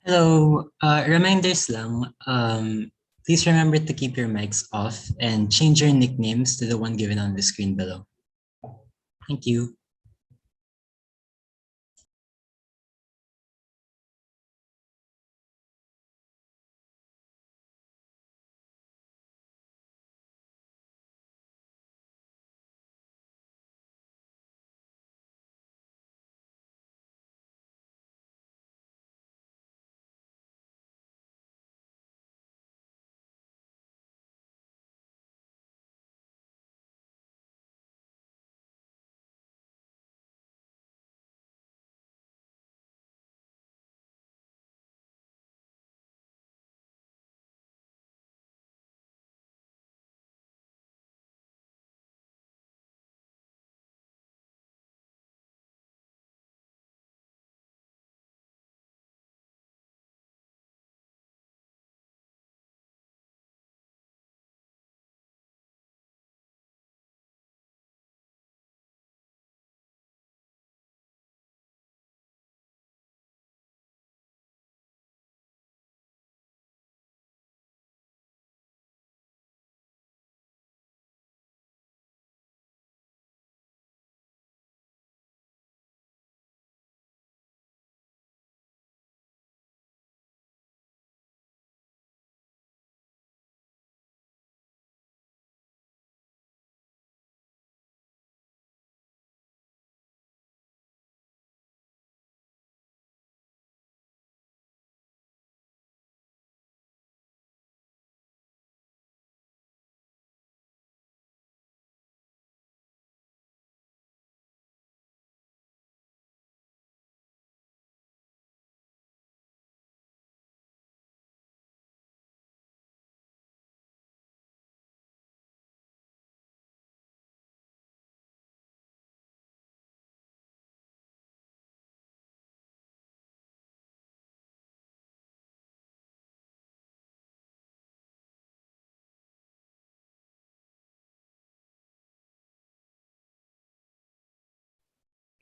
Hello, reminders lang. Please remember to keep your mics off and change your nicknames to the one given on the screen below. Thank you.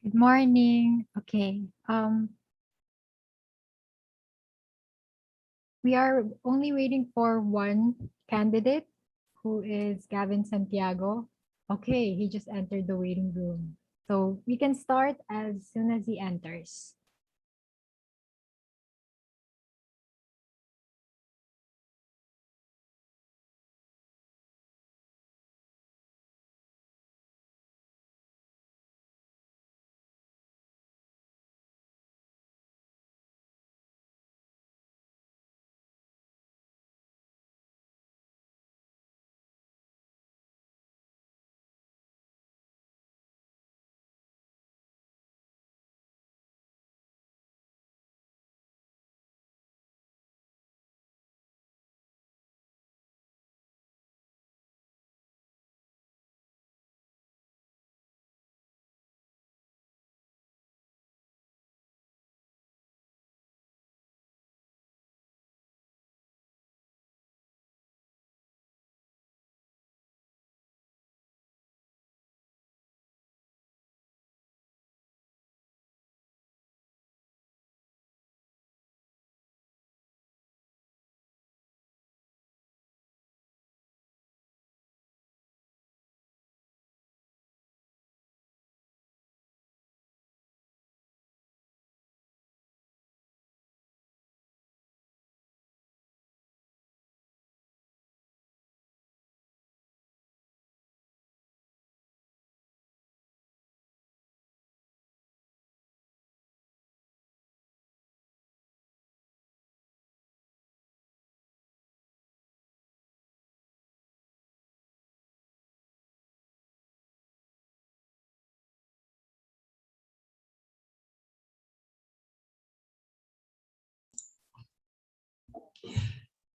Good morning. Okay. We are only waiting for one candidate who is Gavin Santiago. Okay, he just entered the waiting room. So we can start as soon as he enters.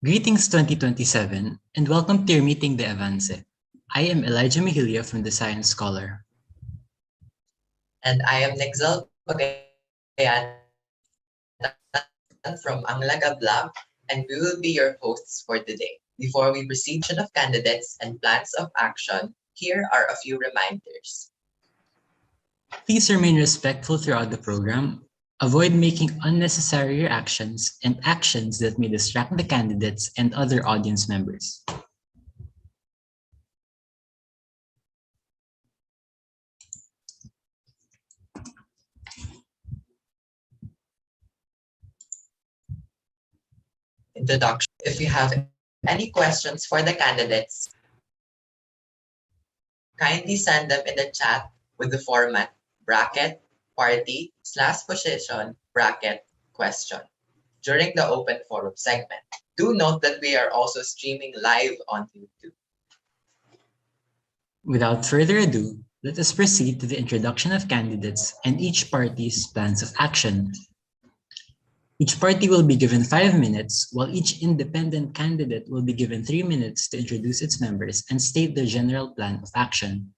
Greetings 2027 and welcome to your Miting de Avance. I am Elijah Mihilia from the Science Scholar. And I am Nexel Pagayan from Anglaga Blog, and we will be your hosts for today. Before we proceed to the of candidates and plans of action, here are a few reminders. Please remain respectful throughout the program. Avoid making unnecessary reactions and actions that may distract the candidates and other audience members. Introduction. If you have any questions for the candidates, kindly send them in the chat with the format bracket party / position bracket question during the open forum segment. Do note that we are also streaming live on YouTube. Without further ado, let us proceed to the introduction of candidates and each party's plans of action. Each party will be given 5 minutes, while each independent candidate will be given 3 minutes to introduce its members and state their general plan of action.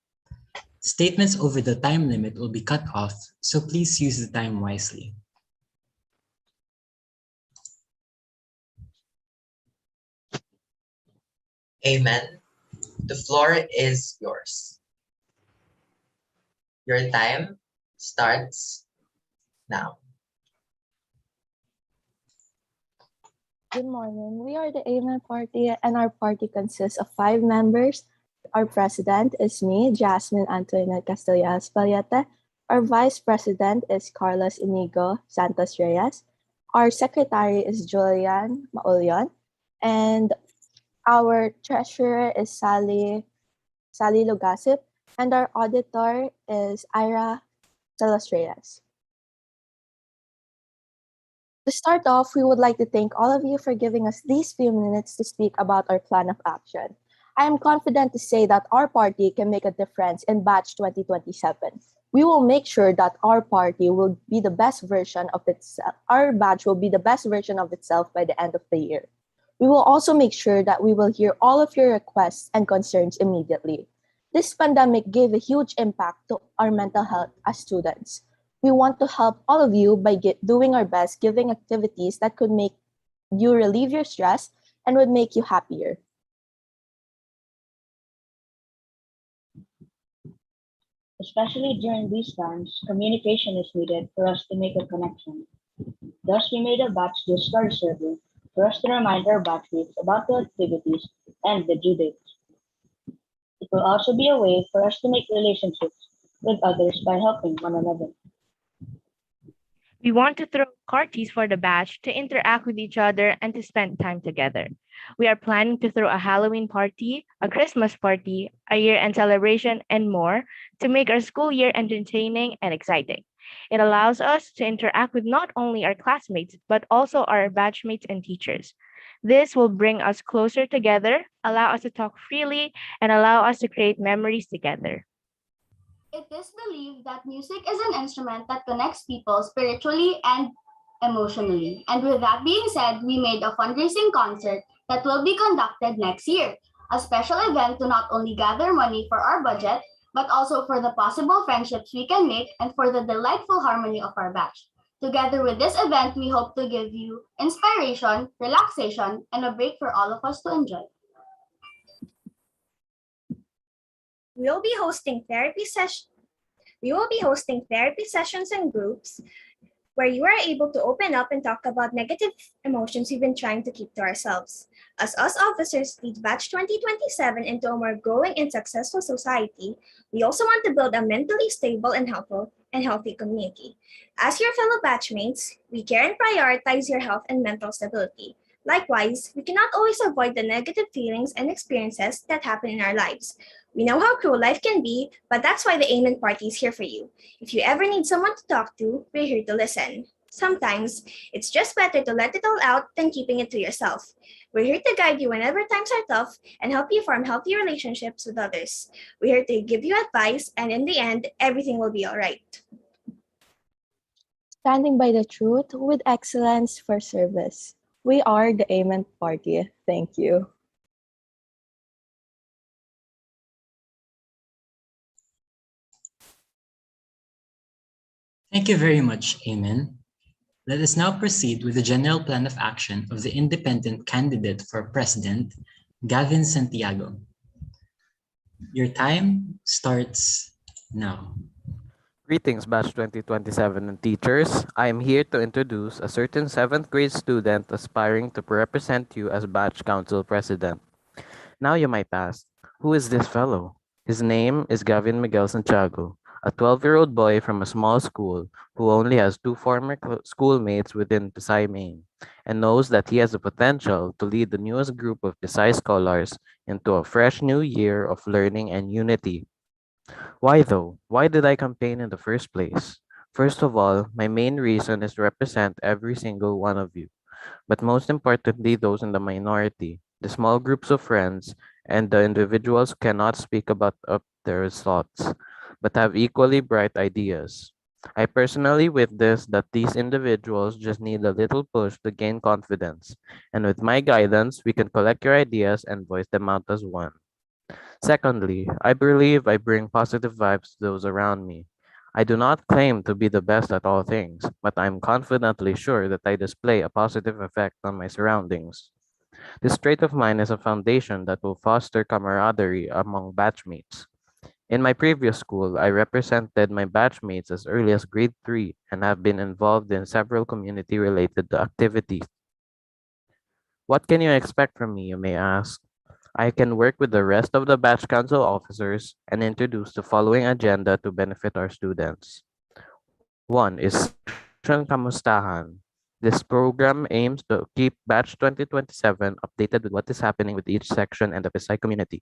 Statements over the time limit will be cut off, so please use the time wisely. Amen. The floor is yours. Your time starts now. Good morning. We are the Amen Party, and our party consists of 5 members. Our president is me, Jasmine Antoinette Castellanos Paliete. Our vice president is Carlos Inigo Santos Reyes. Our secretary is Julian Maulion. And our treasurer is Sally Lugasip. And our auditor is Ira Celos Reyes. To start off, we would like to thank all of you for giving us these few minutes to speak about our plan of action. I am confident to say that our party can make a difference in batch 2027. We will make sure that our party will be the best version of itself. Our batch will be the best version of itself by the end of the year. We will also make sure that we will hear all of your requests and concerns immediately. This pandemic gave a huge impact to our mental health as students. We want to help all of you by doing our best, giving activities that could make you relieve your stress and would make you happier. Especially during these times, communication is needed for us to make a connection. Thus, we made a batch Discord server for us to remind our batchmates about the activities and the due dates. It will also be a way for us to make relationships with others by helping one another. We want to throw parties for the batch to interact with each other and to spend time together. We are planning to throw a Halloween party, a Christmas party, a year-end celebration, and more to make our school year entertaining and exciting. It allows us to interact with not only our classmates, but also our batchmates and teachers. This will bring us closer together, allow us to talk freely, and allow us to create memories together. It is believed that music is an instrument that connects people spiritually and emotionally. And with that being said, we made a fundraising concert that will be conducted next year, a special event to not only gather money for our budget, but also for the possible friendships we can make and for the delightful harmony of our batch. Together with this event, we hope to give you inspiration, relaxation, and a break for all of us to enjoy. We will be hosting therapy sessions and groups where you are able to open up and talk about negative emotions we've been trying to keep to ourselves. As us officers lead Batch 2027 into a more growing and successful society, we also want to build a mentally stable and healthy community. As your fellow batchmates, we care and prioritize your health and mental stability. Likewise, we cannot always avoid the negative feelings and experiences that happen in our lives. We know how cruel life can be, but that's why the Amen Party is here for you. If you ever need someone to talk to, we're here to listen. Sometimes, it's just better to let it all out than keeping it to yourself. We're here to guide you whenever times are tough and help you form healthy relationships with others. We're here to give you advice, and in the end, everything will be all right. Standing by the truth with excellence for service. We are the Amen Party. Thank you. Thank you very much, Amen. Let us now proceed with the general plan of action of the independent candidate for president, Gavin Santiago. Your time starts now. Greetings, Batch 2027 and teachers. I am here to introduce a certain 7th grade student aspiring to represent you as Batch Council President. Now you might ask, who is this fellow? His name is Gavin Miguel Santiago, a 12-year-old boy from a small school who only has two former schoolmates within Pasay, Maine, and knows that he has the potential to lead the newest group of Pasay scholars into a fresh new year of learning and unity. Why though? Why did I campaign in the first place? First of all, my main reason is to represent every single one of you, but most importantly, those in the minority, the small groups of friends, and the individuals who cannot speak about up their thoughts, but have equally bright ideas. I personally witness that these individuals just need a little push to gain confidence, and with my guidance, we can collect your ideas and voice them out as one. Secondly, I believe I bring positive vibes to those around me. I do not claim to be the best at all things, but I am confidently sure that I display a positive effect on my surroundings. This trait of mine is a foundation that will foster camaraderie among batchmates. In my previous school, I represented my batchmates as early as grade 3 and have been involved in several community related activities. What can you expect from me, you may ask? I can work with the rest of the batch council officers and introduce the following agenda to benefit our students. One is Section Kamustahan. This program aims to keep Batch 2027 updated with what is happening with each section and the Pisay community.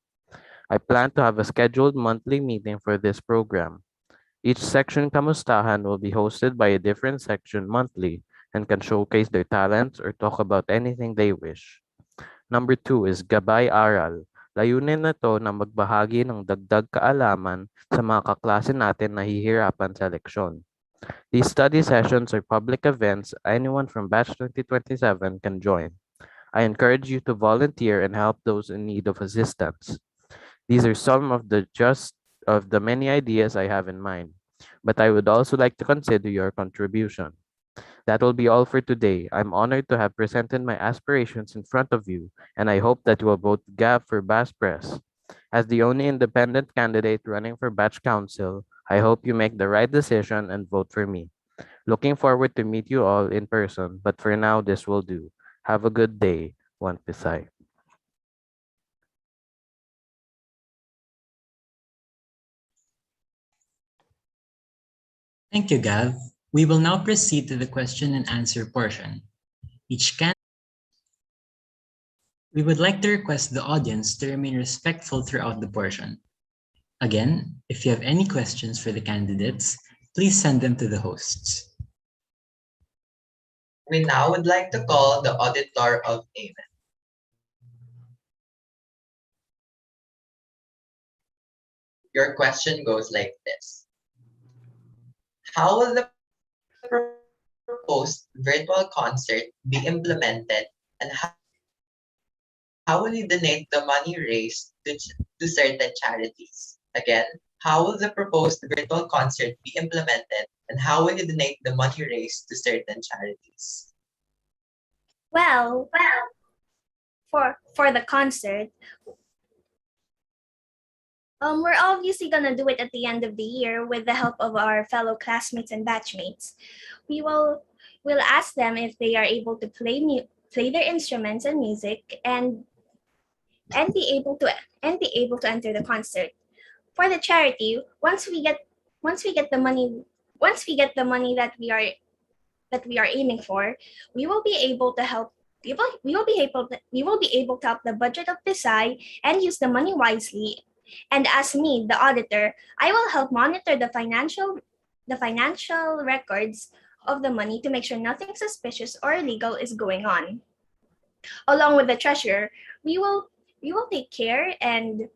I plan to have a scheduled monthly meeting for this program. Each section Kamustahan will be hosted by a different section monthly and can showcase their talents or talk about anything they wish. Number 2 is Gabay Aral. Layunin nito na magbahagi ng dagdag kaalaman sa mga kaklase natin na hihirapan sa leksyon. These study sessions are public events anyone from Batch 2027 can join. I encourage you to volunteer and help those in need of assistance. These are some of the many ideas I have in mind, but I would also like to consider your contribution. That will be all for today. I'm honored to have presented my aspirations in front of you, and I hope that you will vote GAP for Bass Press. As the only independent candidate running for Batch Council, I hope you make the right decision and vote for me. Looking forward to meet you all in person, but for now, this will do. Have a good day. One Pisay. Thank you, Gav. We will now proceed to the question and answer portion. We would like to request the audience to remain respectful throughout the portion. Again, if you have any questions for the candidates, please send them to the hosts. We now would like to call the auditor of AMEN. Your question goes like this. How will the proposed virtual concert be implemented, and how will you donate the money raised to certain charities? Again, how will the proposed virtual concert be implemented, and how will you donate the money raised to certain charities? Well, for the concert, we're obviously gonna do it at the end of the year with the help of our fellow classmates and batchmates. We'll ask them if they are able to play their instruments and music and be able to enter the concert. For the charity, once we get the money that we are aiming for, we will be able to help. We will be able to help the budget of Pisay and use the money wisely. And as me, the auditor, I will help monitor the financial records of the money to make sure nothing suspicious or illegal is going on. Along with the treasurer, we will take care and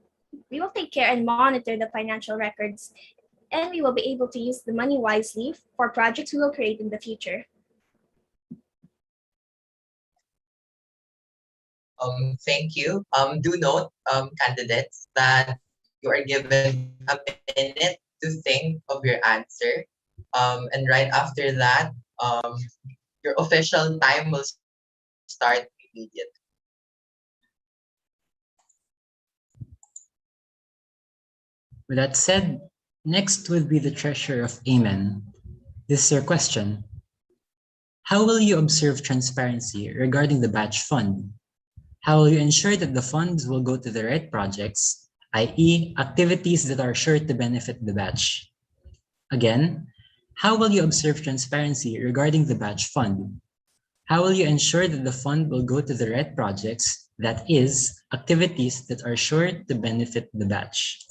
monitor the financial records, and we will be able to use the money wisely for projects we will create in the future. Thank you. Do note, candidates, that you are given a minute to think of your answer. And right after that, your official time will start immediately. With that said, Next would be the treasurer of Amen. This is your question. How will you observe transparency regarding the batch fund? How will you ensure that the funds will go to the right projects, i.e. activities that are sure to benefit the batch? Again, how will you observe transparency regarding the batch fund? How will you ensure that the fund will go to the right projects, that is, activities that are sure to benefit the batch?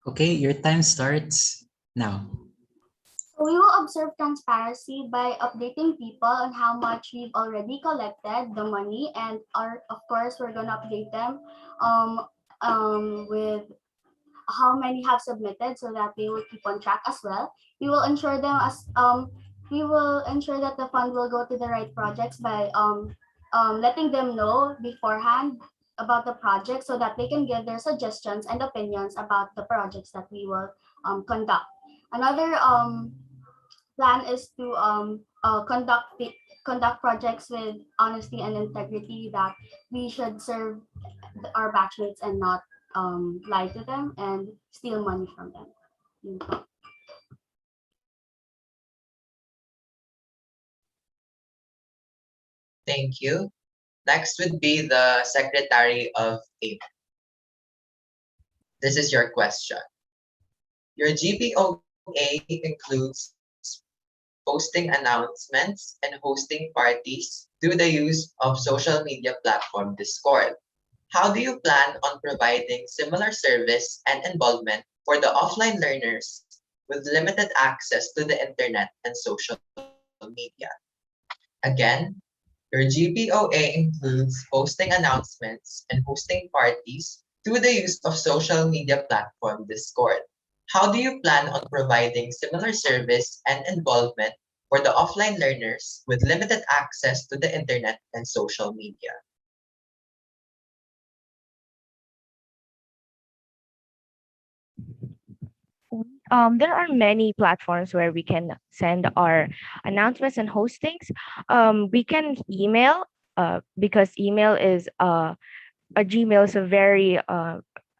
Okay, your time starts now. We will observe transparency by updating people on how much we've already collected, the money, and of course, we're gonna update them with how many have submitted so that they will keep on track as well. We will ensure them as we will ensure that the fund will go to the right projects by letting them know beforehand about the project so that they can give their suggestions and opinions about the projects that we will conduct. Another plan is to conduct projects with honesty and integrity, that we should serve our batchmates and not lie to them and steal money from them. Thank you. Next would be the Secretary of AIM. This is your question. Your GPOA includes posting announcements and hosting parties through the use of social media platform Discord. How do you plan on providing similar service and involvement for the offline learners with limited access to the internet and social media? Again, your GPOA includes posting announcements and hosting parties through the use of social media platform Discord. How do you plan on providing similar service and involvement for the offline learners with limited access to the internet and social media? There are many platforms where we can send our announcements and hostings. We can email, because email is a Gmail is a very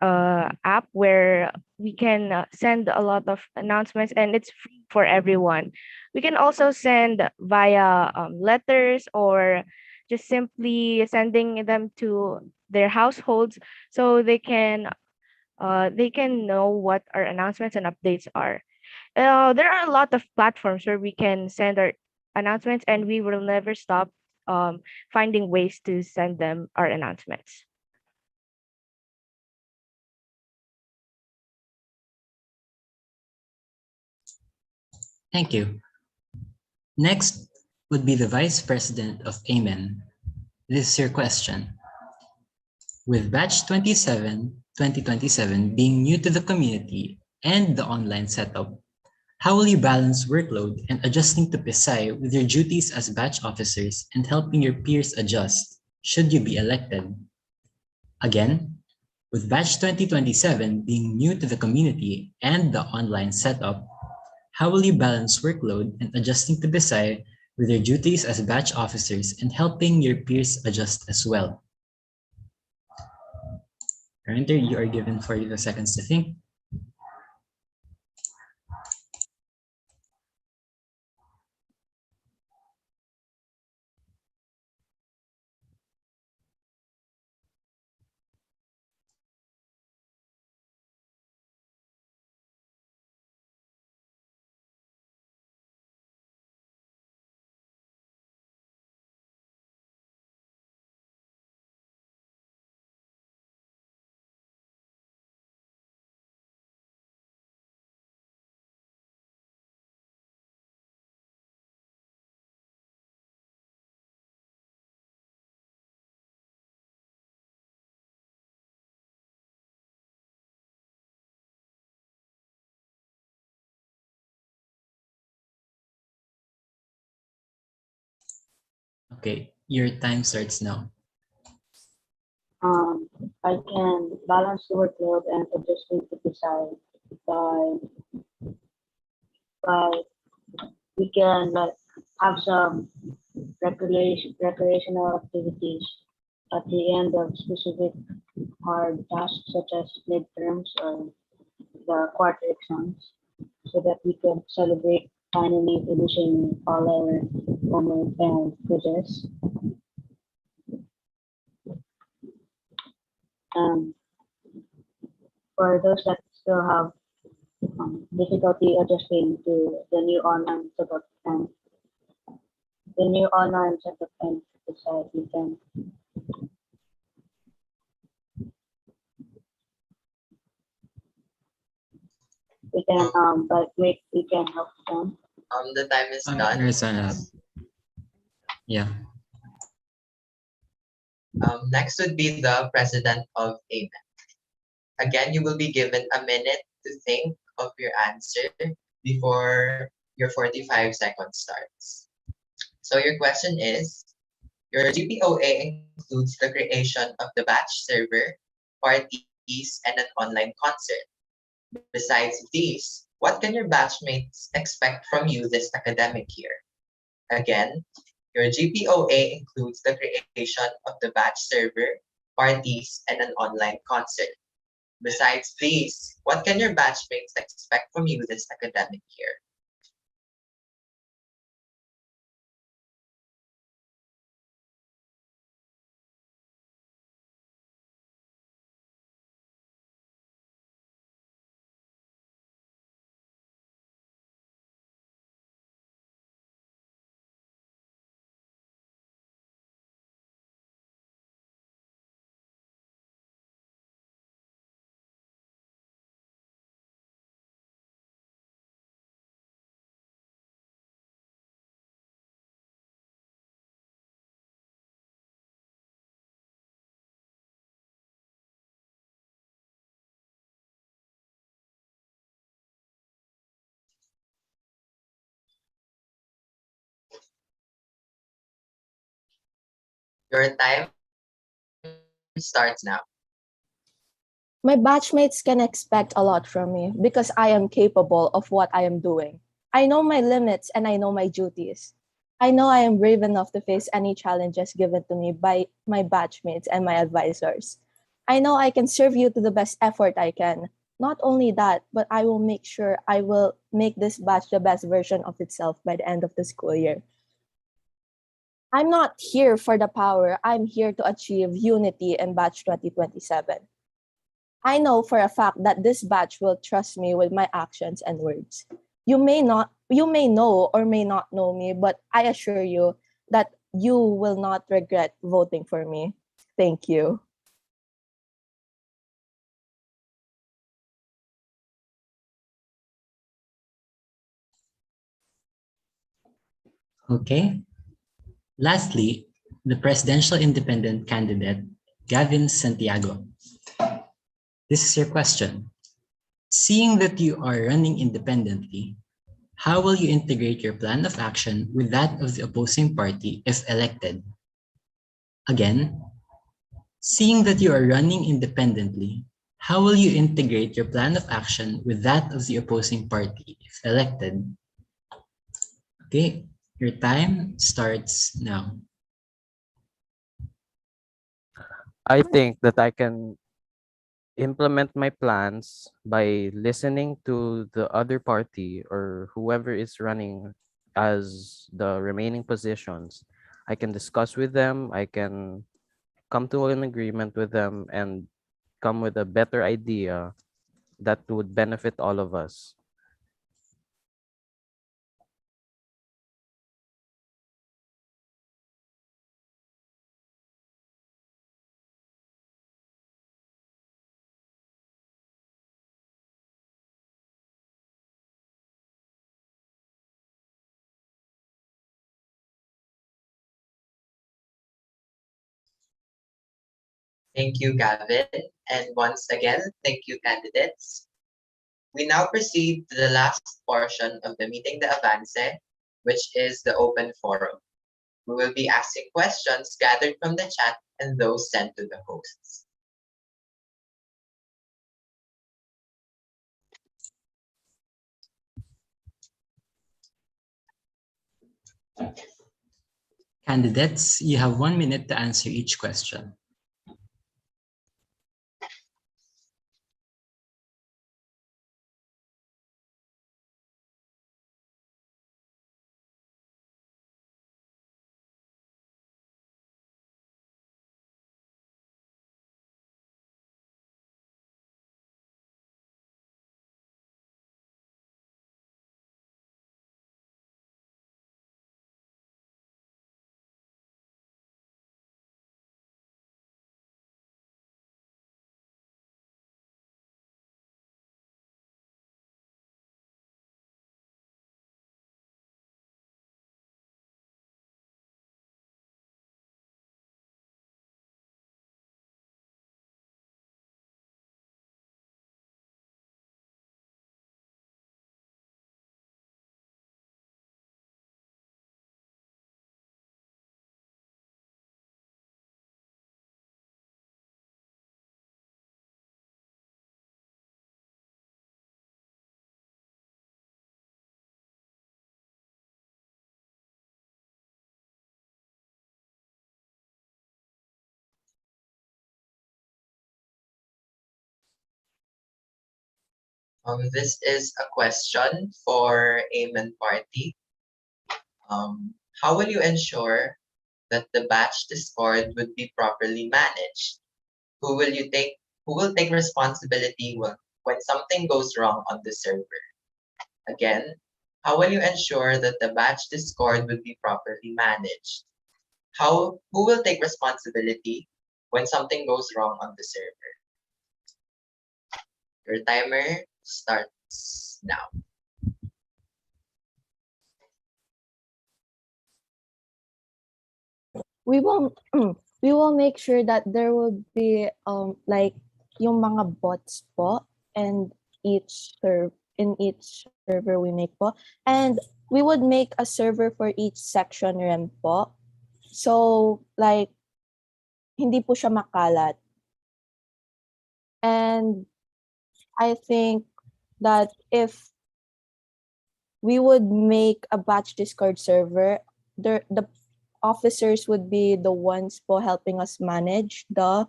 app where we can send a lot of announcements, and it's free for everyone. We can also send via letters, or just simply sending them to their households so they can know what our announcements and updates are. There are a lot of platforms where we can send our announcements, and we will never stop finding ways to send them our announcements. Thank you. Next would be the Vice President of Amen. This is your question. With batch 2027 being new to the community and the online setup, how will you balance workload and adjusting to PSI with your duties as batch officers and helping your peers adjust should you be elected? Again, with batch 2027 being new to the community and the online setup, how will you balance workload and adjusting to PSI with your duties as batch officers and helping your peers adjust as well? Remember, you are given 40 seconds to think. Okay, your time starts now. I can balance the workload and adjusting to decide by by we can like have some recreational activities at the end of specific hard tasks such as midterms or the quarter exams so that we can celebrate finally finishing all our homework and quizzes. And for those that still have difficulty adjusting to the new online setup and decide we can help them. The time is done. There's an Yeah. Next would be the president of AMEC. Again, you will be given a minute to think of your answer before your 45 seconds starts. So your question is, your GPOA includes the creation of the batch server, parties, and an online concert. Besides these, what can your batchmates expect from you this academic year? Again, your GPOA includes the creation of the batch server, parties, and an online concert. Besides these, what can your batchmates expect from you this academic year? Your time starts now. My batchmates can expect a lot from me because I am capable of what I am doing. I know my limits and I know my duties. I know I am brave enough to face any challenges given to me by my batchmates and my advisors. I know I can serve you to the best effort I can. Not only that, but I will make sure I will make this batch the best version of itself by the end of the school year. I'm not here for the power. I'm here to achieve unity in batch 2027. I know for a fact that this batch will trust me with my actions and words. You may know or may not know me, but I assure you that you will not regret voting for me. Thank you. Okay. Lastly, the presidential independent candidate, Gavin Santiago. This is your question. Seeing that you are running independently, how will you integrate your plan of action with that of the opposing party if elected? Again, seeing that you are running independently, how will you integrate your plan of action with that of the opposing party if elected? Okay, your time starts now. I think that I can implement my plans by listening to the other party or whoever is running as the remaining positions. I can discuss with them, I can come to an agreement with them and come with a better idea that would benefit all of us. Thank you, Gavin. And once again, thank you, candidates. We now proceed to the last portion of the Meeting de Avance, which is the open forum. We will be asking questions gathered from the chat and those sent to the hosts. Candidates, you have 1 minute to answer each question. This is a question for Amen Party. How will you ensure that the batch Discord would be properly managed? Who will you take? Who will take responsibility when something goes wrong on the server? Again, how will you ensure that the batch Discord would be properly managed? Who will take responsibility when something goes wrong on the server? Your timer starts now. We will we will make sure that there will be like yung mga bots po and in each server we make po, and we would make a server for each section rin po, so like hindi po siya makalat. And I think that if we would make a batch Discord server, the officers would be the ones po helping us manage the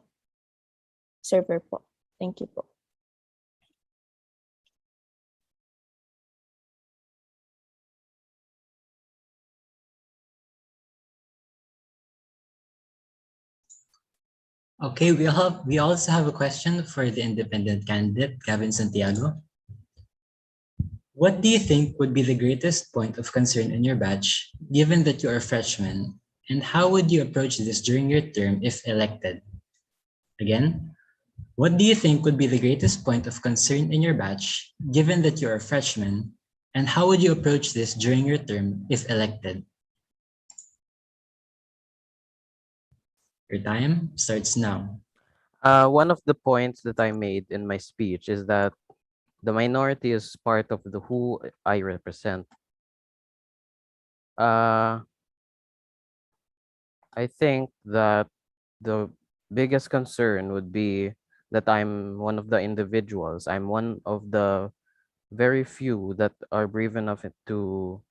server po. Thank you po. Okay, we also have a question for the independent candidate, Gavin Santiago. What do you think would be the greatest point of concern in your batch, given that you are a freshman, and how would you approach this during your term if elected? Again, what do you think would be the greatest point of concern in your batch, given that you are a freshman, and how would you approach this during your term if elected? Your time starts now. One of the points that I made in my speech is that the minority is part of the who I represent. I think that the biggest concern would be that I'm one of the individuals. I'm one of the very few that are brave enough to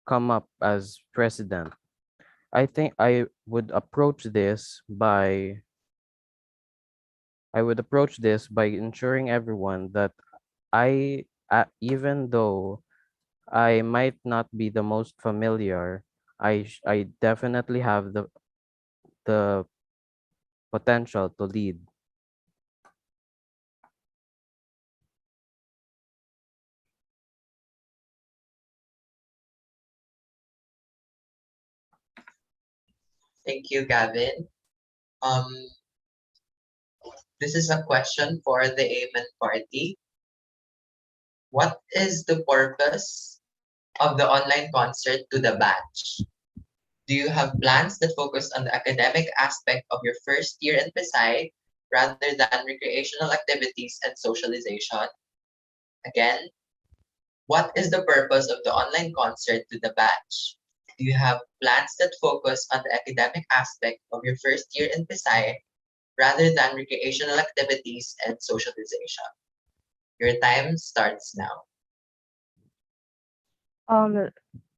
come up as president. I think I would approach this by ensuring everyone that even though I might not be the most familiar, I definitely have the potential to lead. Thank you, Gavin. This is a question for the Amen Party. What is the purpose of the online concert to the batch? Do you have plans that focus on the academic aspect of your first year in PSI rather than recreational activities and socialization? Again, what is the purpose of the online concert to the batch? Do you have plans that focus on the academic aspect of your first year in PSI rather than recreational activities and socialization? Your time starts now.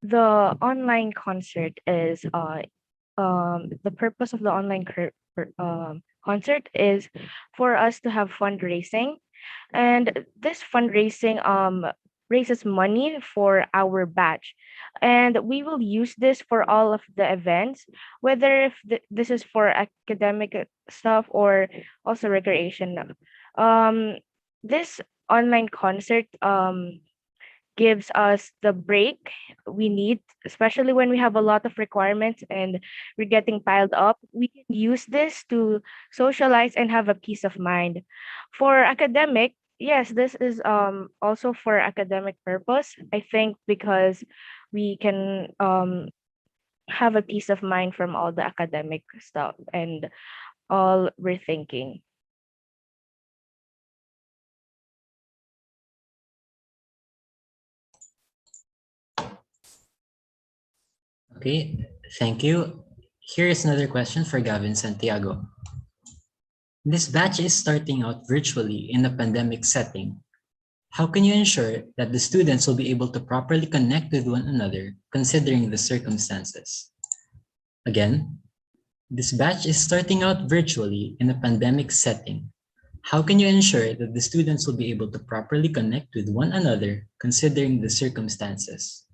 The online concert is the purpose of the online concert is for us to have fundraising, and this fundraising raises money for our batch, and we will use this for all of the events, whether if this is for academic stuff or also recreation. um this online concert gives us the break we need, especially when we have a lot of requirements and we're getting piled up. We can use this to socialize and have a peace of mind. For academic, yes, this is also for academic purpose, I think, because we can have a peace of mind from all the academic stuff and all we're thinking. Okay, thank you. Here is another question for Gavin Santiago. This batch is starting out virtually in a pandemic setting. How can you ensure that the students will be able to properly connect with one another considering the circumstances? Again, this batch is starting out virtually in a pandemic setting. How can you ensure that the students will be able to properly connect with one another considering the circumstances?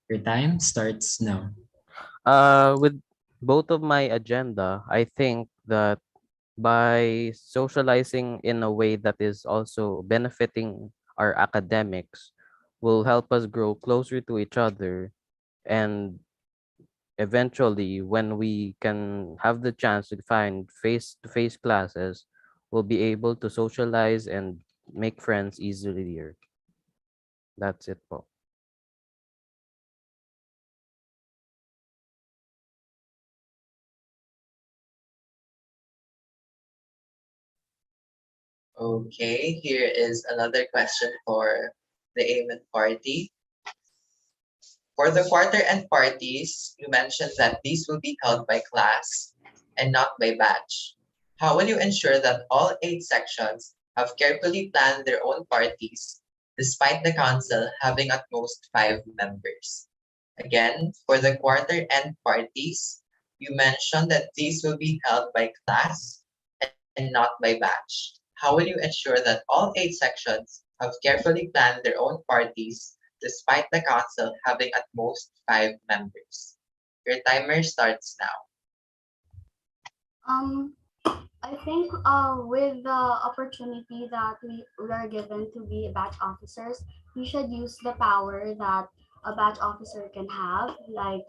Your time starts now. With both of my agenda, I think that by socializing in a way that is also benefiting our academics will help us grow closer to each other, and eventually when we can have the chance to find face-to-face classes, we'll be able to socialize and make friends easier. That's it po. Okay, here is another question for the Amen party. For the quarter end parties, you mentioned that these will be held by class and not by batch. How will you ensure that all 8 sections have carefully planned their own parties, despite the council having at most 5 members? Again, for the quarter end parties, you mentioned that these will be held by class and not by batch. How will you ensure that all 8 sections have carefully planned their own parties despite the council having at most 5 members? Your timer starts now. I think with the opportunity that we are given to be batch officers, we should use the power that a batch officer can have. Like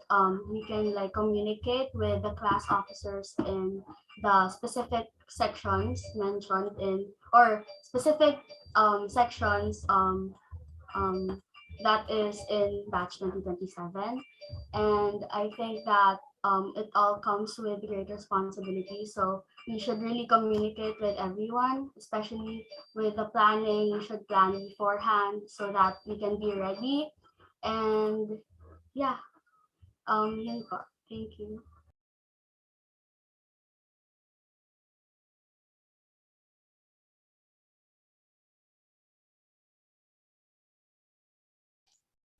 we can like communicate with the class officers in the specific sections mentioned in or specific sections um, that is in batch 2027. And I think that it all comes with great responsibility. So we should really communicate with everyone, especially with the planning. We should plan beforehand so that we can be ready. And yeah, yun po. Thank you.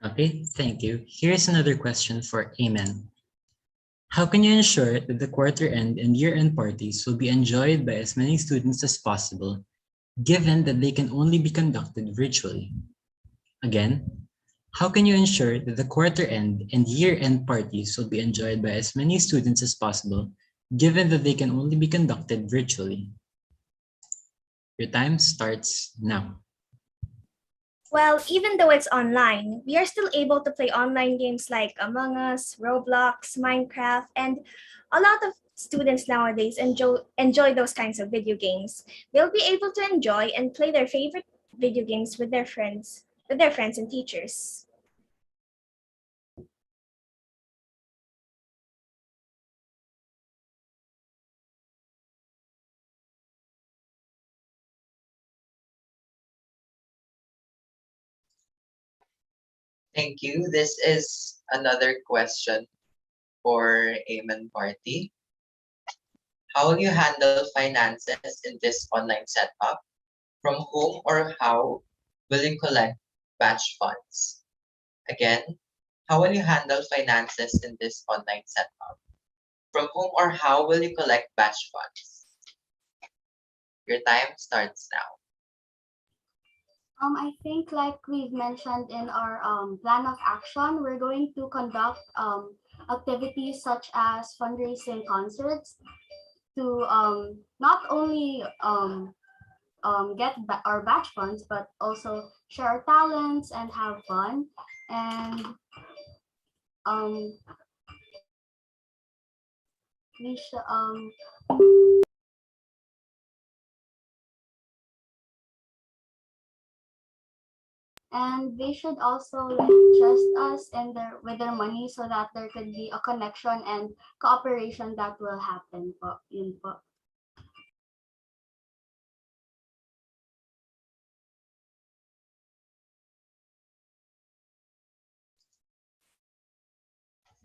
Okay, thank you. Here's another question for Amen. How can you ensure that the quarter end and year end parties will be enjoyed by as many students as possible, given that they can only be conducted virtually? Again, how can you ensure that the quarter end and year end parties will be enjoyed by as many students as possible, given that they can only be conducted virtually? Your time starts now. Well, even though it's online, we are still able to play online games like Among Us, Roblox, Minecraft, and a lot of students nowadays enjoy those kinds of video games. They'll be able to enjoy and play their favorite video games with their friends and teachers. Thank you. This is another question for Amen Party. How will you handle finances in this online setup? From whom or how will you collect batch funds? Again, how will you handle finances in this online setup? From whom or how will you collect batch funds? Your time starts now. I think like we've mentioned in our plan of action, we're going to conduct activities such as fundraising concerts to not only get our batch funds, but also share our talents and have fun. And um, we should and they should also like trust us and with their money so that there could be a connection and cooperation that will happen po, yun po.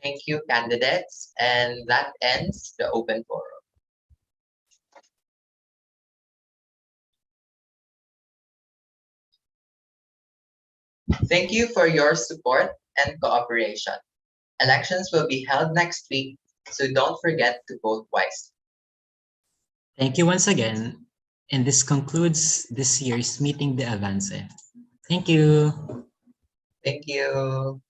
Thank you, candidates. And that ends the open forum. Thank you for your support and cooperation. Elections will be held next week, so don't forget to vote wisely. Thank you once again. And this concludes this year's Meeting de Avance. Thank you. Thank you.